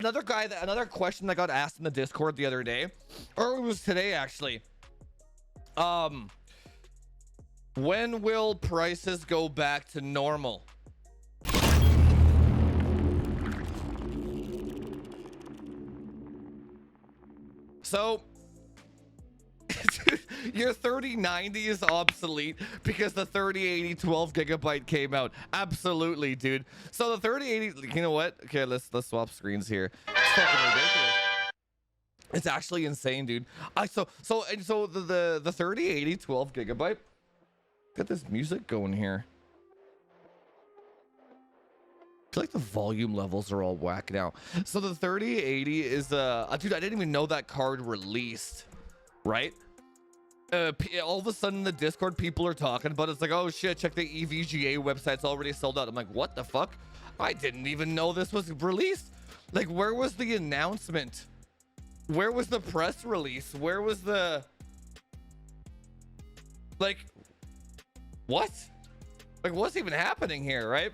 Another question that got asked in the Discord the other day, or it was today actually. When will prices go back to normal? So your 3090 is obsolete because the 3080 12 gigabyte came out. Absolutely, dude. So the 3080, you know what? Okay, let's swap screens here. It's fucking ridiculous. It's actually insane, dude. So the 3080 12 gigabyte. Got this music going here. I feel like the volume levels are all whack now. So the 3080 is dude, I didn't even know that card released, right? All of a sudden the Discord people are talking about it. It's like, oh shit, check the EVGA website, it's already sold out. I'm like, what the fuck? I didn't even know this was released. Like, where was the announcement? Where was the press release? Where was the, like, what? Like, what's even happening here, right?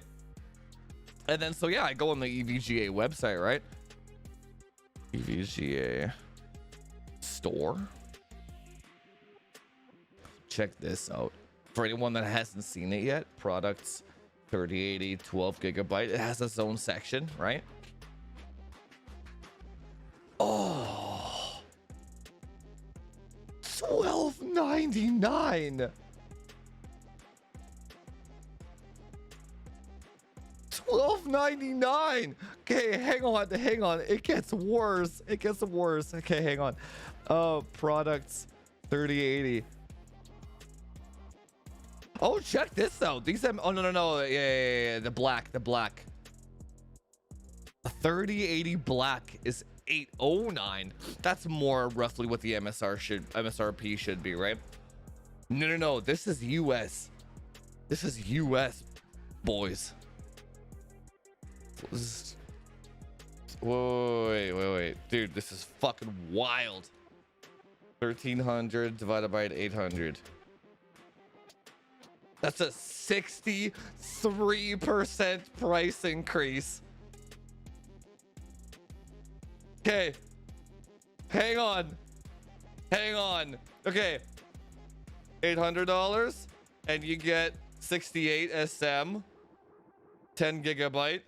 And then, so yeah, I go on the EVGA website, right? EVGA store. Check this out. For anyone that hasn't seen it yet, products 3080 12 gigabyte. It has its own section, right? Oh, $12.99. $12.99. Okay, hang on. It gets worse. Okay, hang on. Products 3080. Oh, check this out. These oh no. Yeah. The black. A 3080 black is $809. That's more roughly what the MSRP should be, right? No. This is US. Boys. Wait. Dude, this is fucking wild. 1300 divided by 800. That's a 63% price increase. Okay. Hang on. Okay. $800 and you get 68 SM, 10 gigabyte.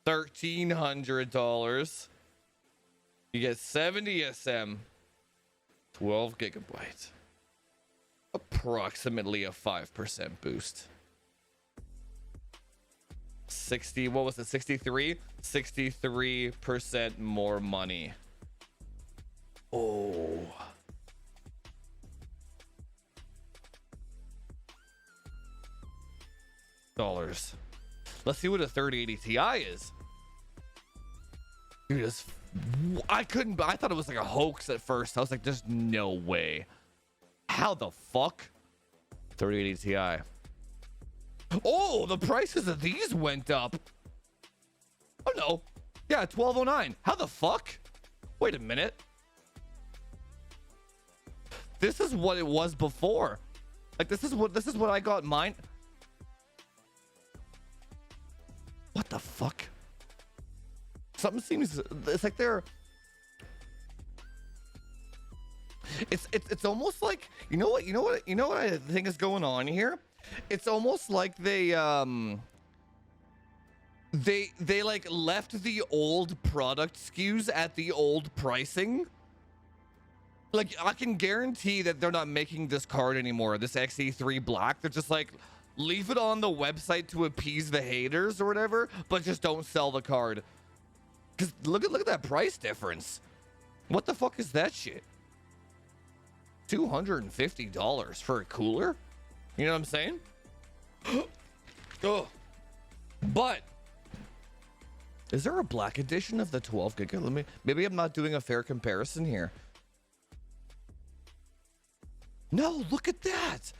$1,300. You get 70 SM, 12 gigabyte. Approximately a 5% boost. 60, what was it? 63? 63% more money. Oh. Dollars. Let's see what a 3080 Ti is. Dude, I thought it was like a hoax at first. I was like, there's no way. How the fuck? 3080 Ti. Oh, the prices of these went up. Oh no. Yeah, $1209. How the fuck? Wait a minute. This is what it was before. Like, this is what I got mine. What the fuck? Something seems, it's like they're, it's almost like, you know what I think is going on here? It's almost like they like left the old product SKUs at the old pricing. Like, I can guarantee that they're not making this card anymore, this XE3 Black. They're just like, leave it on the website to appease the haters or whatever, but just don't sell the card. Because look at that price difference. What the fuck is that shit? $250 for a cooler? You know what I'm saying? Oh. But is there a black edition of the 12 gig? Maybe I'm not doing a fair comparison here. No, look at that.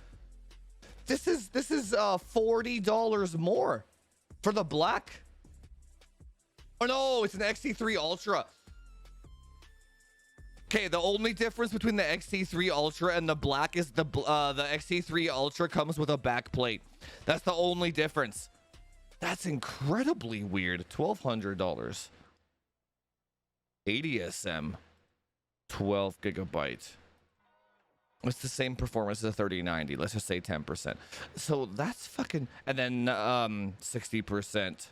This is $40 more for the black. Oh no, it's an XT3 Ultra. Okay, the only difference between the XT3 Ultra and the black is the XT3 Ultra comes with a back plate. That's the only difference. That's incredibly weird. $1,200. 80 SM, 12 gigabyte. It's the same performance as a 3090. Let's just say 10%. So that's fucking, and then 60%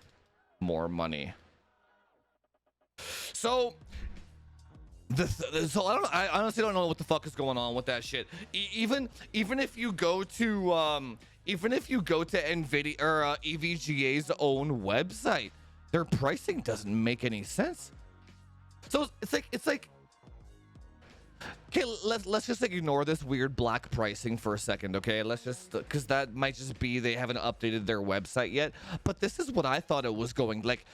more money. So so I honestly don't know what the fuck is going on with that shit. Even if you go to Nvidia or EVGA's own website, their pricing doesn't make any sense. So it's like okay, let's just ignore this weird black pricing for a second, okay? Let's just, because that might just be they haven't updated their website yet. But this is what I thought it was going like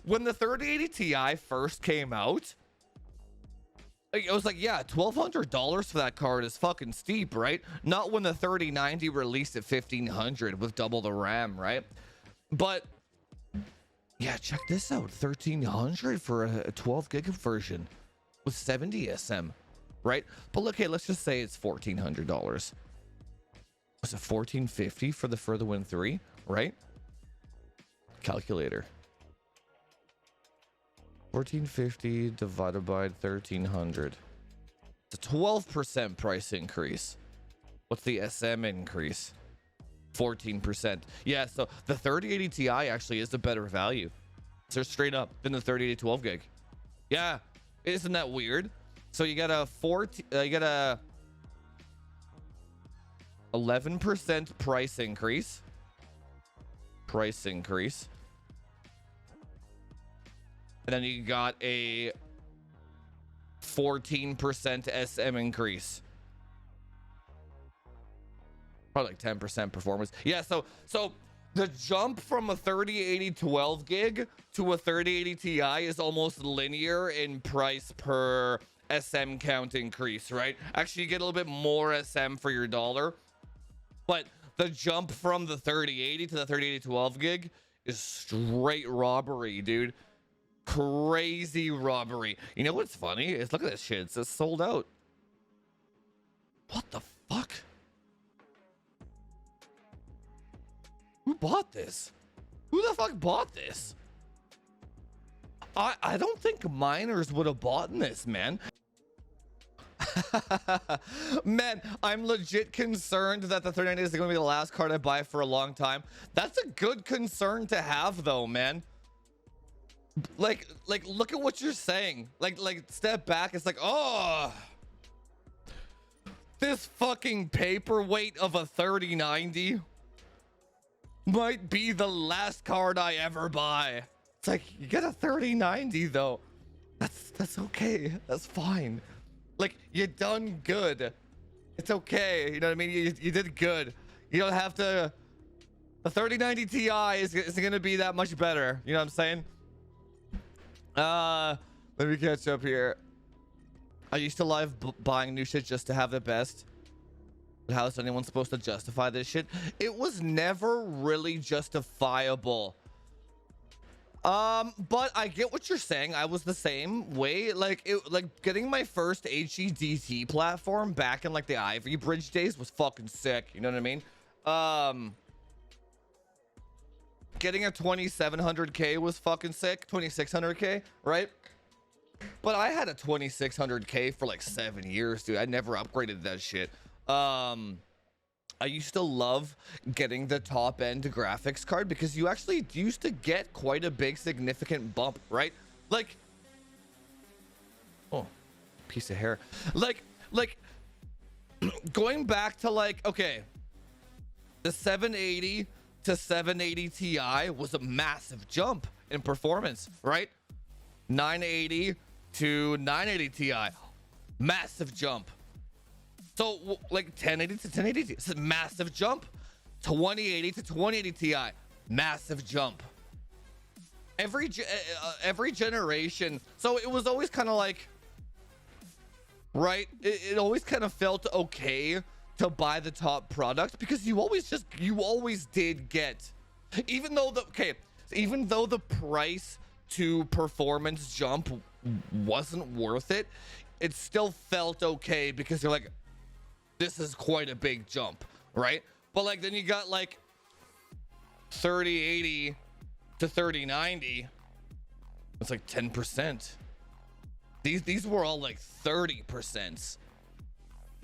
when the 3080 Ti first came out. It was like, yeah, $1,200 for that card is fucking steep, right? Not when the 3090 released at $1,500 with double the RAM, right? But yeah, check this out, $1,300 for a 12 gig version with 70 SM, right? But look, hey, let's just say it's $1,400. Was it $1,450 for the Win 3, right? Calculator. 1450 divided by 1300. It's a 12% price increase. What's the SM increase? 14%. Yeah, so the 3080 Ti actually is the better value. So straight up than the 3080 12 gig. Yeah, isn't that weird? So you got a 11% price increase. And then you got a 14% SM increase. Probably like 10% performance. Yeah, so the jump from a 3080 12 gig to a 3080 Ti is almost linear in price per SM count increase, right? Actually, you get a little bit more SM for your dollar. But the jump from the 3080 to the 3080 12 gig is straight robbery, dude. Crazy robbery. You know what's funny is, look at this shit, it says sold out. What the fuck? Who bought this? Who the fuck bought this? I don't think miners would have bought this, man. Man, I'm legit concerned that the 3090 is going to be the last card I buy for a long time. That's a good concern to have, though, man. Like look at what you're saying. Like step back. It's like, oh, this fucking paperweight of a 3090 might be the last card I ever buy. It's like, you get a 3090 though. That's okay. That's fine. Like, you done good. It's okay. You know what I mean? You did good. You don't have to. The 3090 Ti isn't gonna be that much better. You know what I'm saying? Let me catch up here. I used to love buying new shit just to have the best. But how is anyone supposed to justify this shit? It was never really justifiable. But I get what you're saying. I was the same way. Like getting my first HEDT platform back in like the Ivy Bridge days was fucking sick. You know what I mean? Getting a 2700K was fucking sick. 2600K, right? But I had a 2600K for like 7 years, dude. I never upgraded that shit. I used to love getting the top end graphics card because you actually used to get quite a big significant bump, right? Like, oh, piece of hair. Like going back to like, okay, the 780 to 780 Ti was a massive jump in performance, right? 980 to 980 Ti, massive jump. So like 1080 to 1080, it's a massive jump. 2080 to 2080 Ti, massive jump. Every generation. So it was always kind of like, right? It always kind of felt okay to buy the top product because you always did get, even though the price to performance jump wasn't worth it, it still felt okay because you're like, this is quite a big jump, right? But like then you got like 3080 to 3090, it's like 10%. These were all like 30%,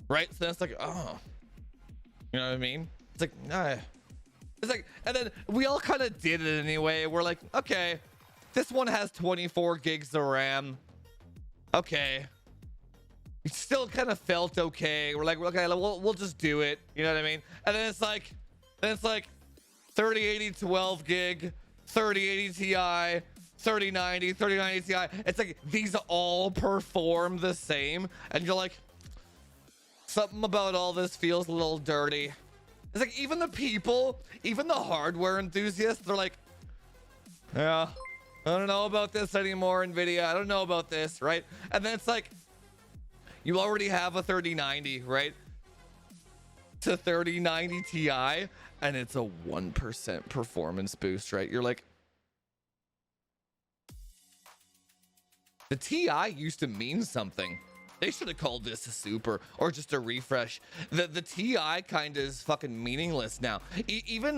right? So that's like, oh, you know what I mean? It's like, nah. It's like, and then we all kind of did it anyway. We're like, okay, this one has 24 gigs of RAM. Okay. It still kind of felt okay. We're like, okay, we'll just do it. You know what I mean? And then it's like 3080 12 gig, 3080 Ti, 3090 Ti. It's like these all perform the same, and you're like, something about all this feels a little dirty. It's like even the hardware enthusiasts, they're like, yeah, I don't know about this anymore, Nvidia. I don't know about this, right? And then it's like, you already have a 3090, right? To 3090 Ti, and it's a 1% performance boost, right? You're like, the Ti used to mean something. They should have called this a super or just a refresh. The Ti kind of is fucking meaningless now. Even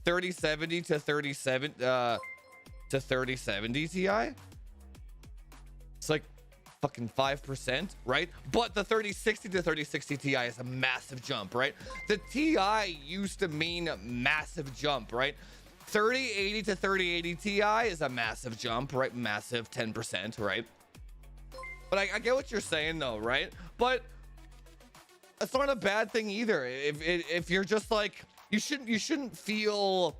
3070 to 3070 Ti, it's like fucking 5%, right? But the 3060 to 3060 Ti is a massive jump, right? The Ti used to mean massive jump, right? 3080 to 3080 Ti is a massive jump, right? Massive 10%, right? But I get what you're saying though, right? But it's not a bad thing either. If you're just like, you shouldn't feel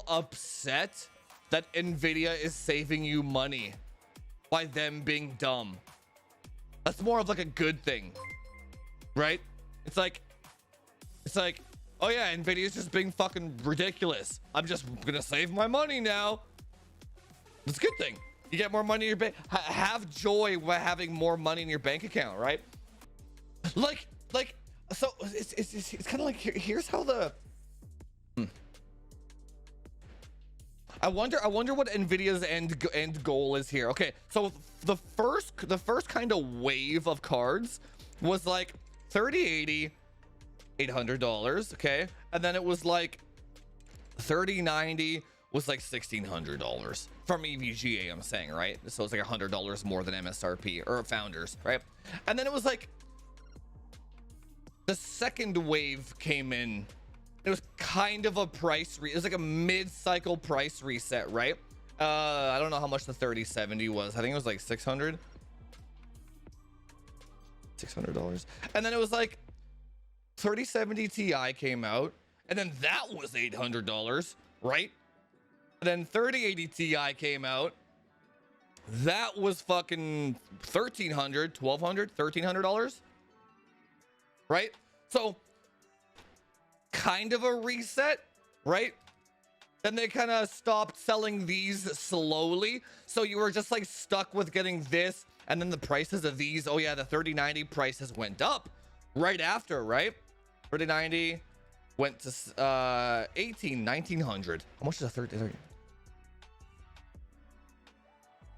upset that Nvidia is saving you money by them being dumb. That's more of like a good thing, right? It's like, oh yeah, Nvidia's just being fucking ridiculous. I'm just gonna save my money now. It's a good thing. You get more money in your bank. Have joy by having more money in your bank account, right? Like, so it's kind of like, here's how the. I wonder what Nvidia's end goal is here. Okay, so the first kind of wave of cards was like 3080, $800, okay, and then it was like 3090 was like $1,600 from EVGA, I'm saying, right? So it's like $100 more than MSRP or Founders, right? And then it was like the second wave came in. It was kind of a price it was like a mid-cycle price reset, right? I don't know how much the 3070 was. I think it was like $600. And then it was like 3070 Ti came out, and then that was $800, right? And then 3080 Ti came out. That was fucking $1,300, $1,200, $1,300, right? So kind of a reset, right? Then they kind of stopped selling these slowly, so you were just like stuck with getting this, and then the prices of these, oh yeah, the 3090 prices went up right after, right? 3090 went to $1,900. How much is a 30?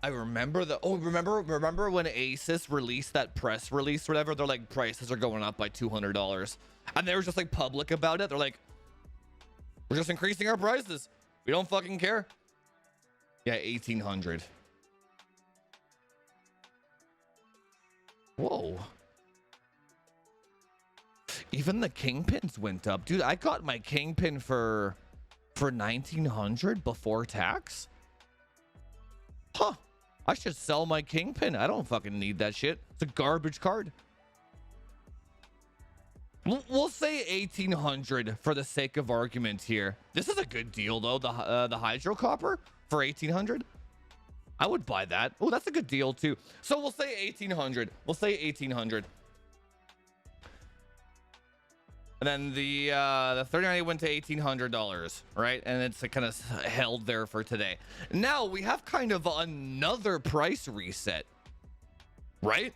I remember remember when Asus released that press release or whatever? They're like, prices are going up by $200, and they were just like public about it. They're like, we're just increasing our prices. We don't fucking care. Yeah, 1,800. Whoa. Even the kingpins went up, dude. I got my kingpin for 1,900 before tax. Huh. I should sell my kingpin. I don't fucking need that shit. It's a garbage card. We'll say 1,800 for the sake of argument here. This is a good deal though. The hydro copper for 1,800. I would buy that. Oh, that's a good deal too. So we'll say 1,800. We'll say 1,800. And then the 3090 went to $1,800, right? And it's kind of held there for today. Now we have kind of another price reset, right?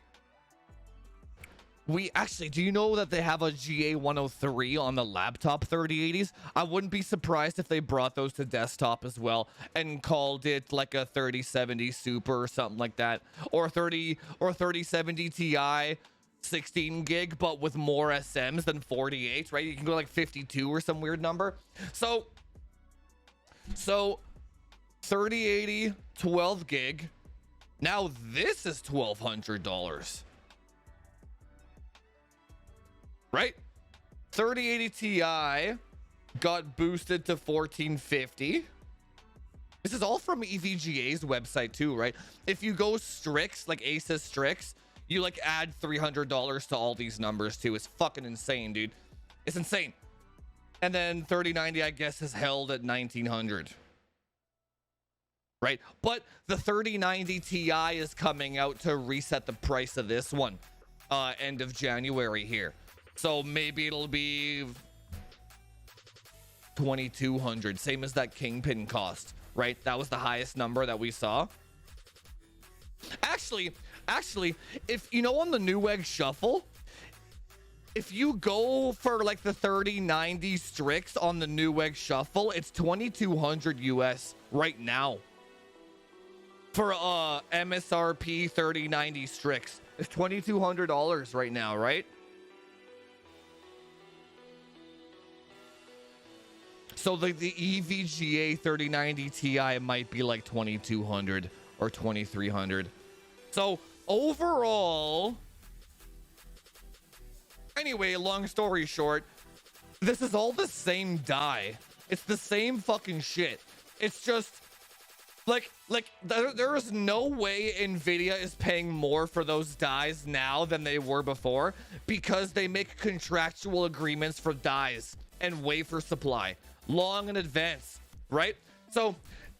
We actually, do you know that they have a GA103 on the laptop 3080s? I wouldn't be surprised if they brought those to desktop as well and called it like a 3070 Super or something like that, or 3070 Ti 16 gig, but with more SMs than 48, right? You can go like 52 or some weird number. So 3080 12 gig Now this is $1,200, right? 3080 Ti got boosted to 1450. This is all from EVGA's website too, right? If you go Strix, like Asus Strix, you like add $300 to all these numbers too. It's fucking insane, dude. It's insane. And then 3090, I guess, is held at 1900, right? But the 3090 Ti is coming out to reset the price of this one end of January here. So maybe it'll be 2200, same as that Kingpin cost, right? That was the highest number that we saw. Actually, if you know, on the Newegg Shuffle, if you go for like the 3090 Strix on the Newegg Shuffle, it's 2200 US right now for MSRP 3090 Strix. It's $2,200 right now, right? So the EVGA 3090 Ti might be like 2200 or 2300. So overall, anyway, long story short, this is all the same die. It's the same fucking shit. It's just like there is no way Nvidia is paying more for those dies now than they were before, because they make contractual agreements for dies and wafer supply long in advance, right? So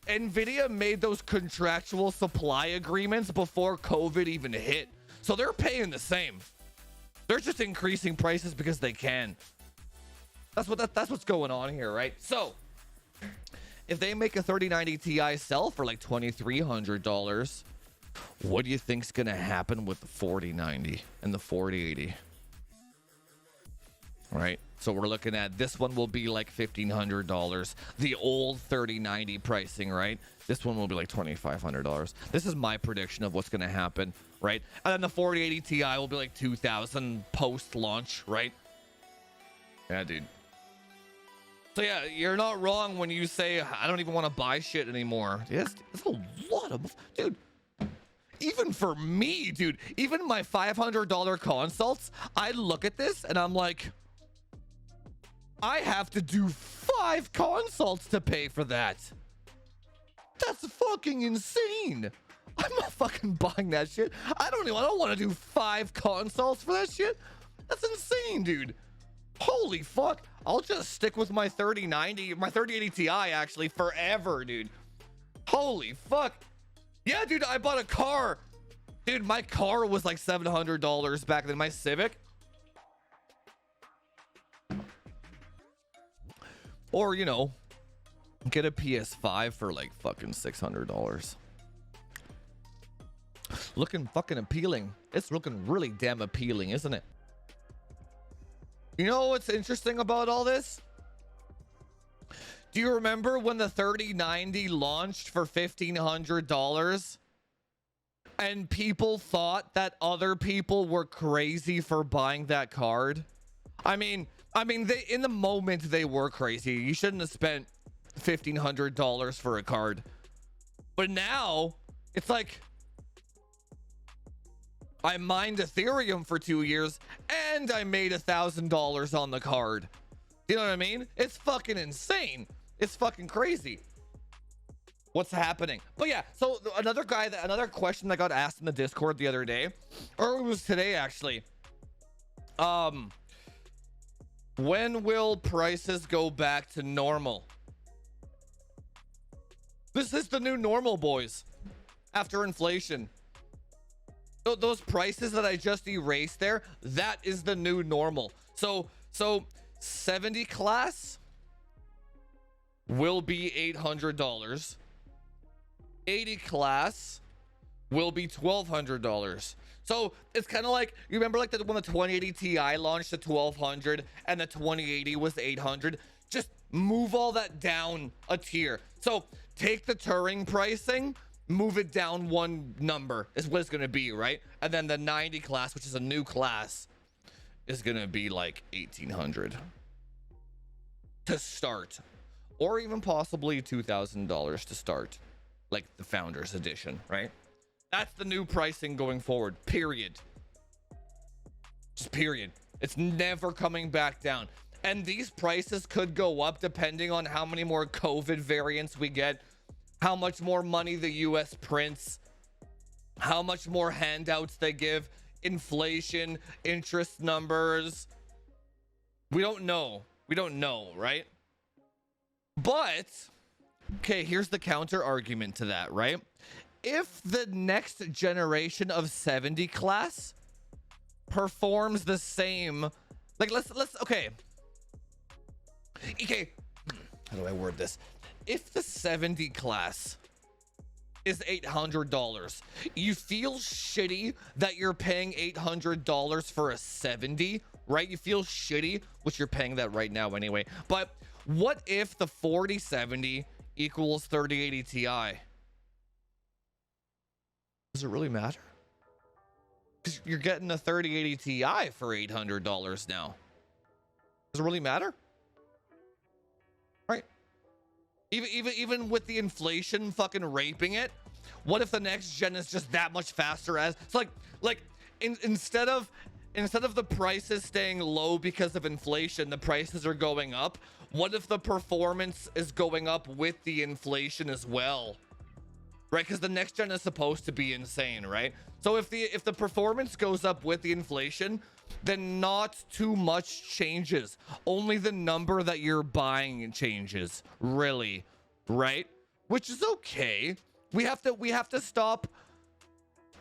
Nvidia made those contractual supply agreements before COVID even hit. So they're paying the same. They're just increasing prices because they can. That's what's going on here, right? So if they make a 3090 Ti sell for like $2,300, what do you think's gonna happen with the 4090 and the 4080? Right? So we're looking at, this one will be like $1,500. The old 3090 pricing, right? This one will be like $2,500. This is my prediction of what's going to happen, right? And then the 4080 Ti will be like $2,000 post-launch, right? Yeah, dude. So yeah, you're not wrong when you say, I don't even want to buy shit anymore. Yes, it's a lot of, dude. Even for me, dude, even my $500 consults, I look at this and I'm like, I have to do 5 consults to pay for that. That's fucking insane. I'm not fucking buying that shit. I don't want to do 5 consults for that shit. That's insane, dude. Holy fuck. I'll just stick with my 3090, my 3080 Ti actually forever, dude. Holy fuck. Yeah, dude, I bought a car. Dude, my car was like $700 back then, my Civic. Or, you know, get a PS5 for like fucking $600. Looking fucking appealing. It's looking really damn appealing, isn't it? You know what's interesting about all this? Do you remember when the 3090 launched for $1,500? And people thought that other people were crazy for buying that card? I mean, they, in the moment, they were crazy. You shouldn't have spent $1,500 for a card. But now, it's like, I mined Ethereum for 2 years, and I made $1,000 on the card. You know what I mean? It's fucking insane. It's fucking crazy what's happening. But yeah, so another question that got asked in the Discord the other day, or it was today actually. When will prices go back to normal? This is the new normal, boys. After inflation. Those prices that I just erased there, that is the new normal. So 70 class will be $800. 80 class will be $1,200. So it's kind of like, you remember like when the 2080 Ti launched at $1,200 and the 2080 was $800? Just move all that down a tier. So take the Turing pricing, move it down one number is what it's going to be, right? And then the 90 class, which is a new class, is going to be like $1,800 to start, or even possibly $2,000 to start, like the Founders Edition, right? That's the new pricing going forward, period. Just period. It's never coming back down. And these prices could go up depending on how many more COVID variants we get, how much more money the US prints, how much more handouts they give, inflation, interest numbers. We don't know. We don't know, right? But, okay, here's the counter argument to that, right? If the next generation of 70 class performs the same, like let's okay, how do I word this? If the 70 class is $800, you feel shitty that you're paying $800 for a 70, right? You feel shitty, which you're paying that right now anyway. But what if the 4070 equals 3080 Ti? Does it really matter? Because you're getting a 3080 Ti for $800 now. Does it really matter? Right? Even with the inflation fucking raping it, what if the next gen is just that much faster? As it's like instead of the prices staying low because of inflation, the prices are going up. What if the performance is going up with the inflation as well? Right, because the next gen is supposed to be insane, right? So if the performance goes up with the inflation, then not too much changes. Only the number that you're buying changes, really, right? Which is okay. We have to stop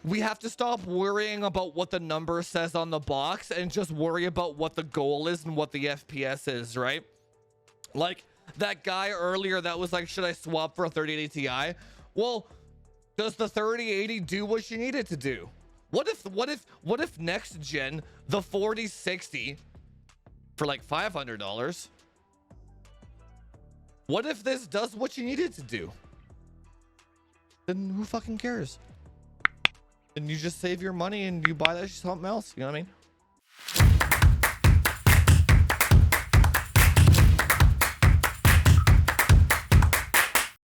worrying about what the number says on the box and just worry about what the goal is and what the FPS is, right? Like that guy earlier that was like, should I swap for a 3080 Ti? Well, does the 3080 do what you need it to do? What if next gen, the 4060 for like $500? What if this does what you need it to do? Then who fucking cares? Then you just save your money and you buy that something else, you know what I mean?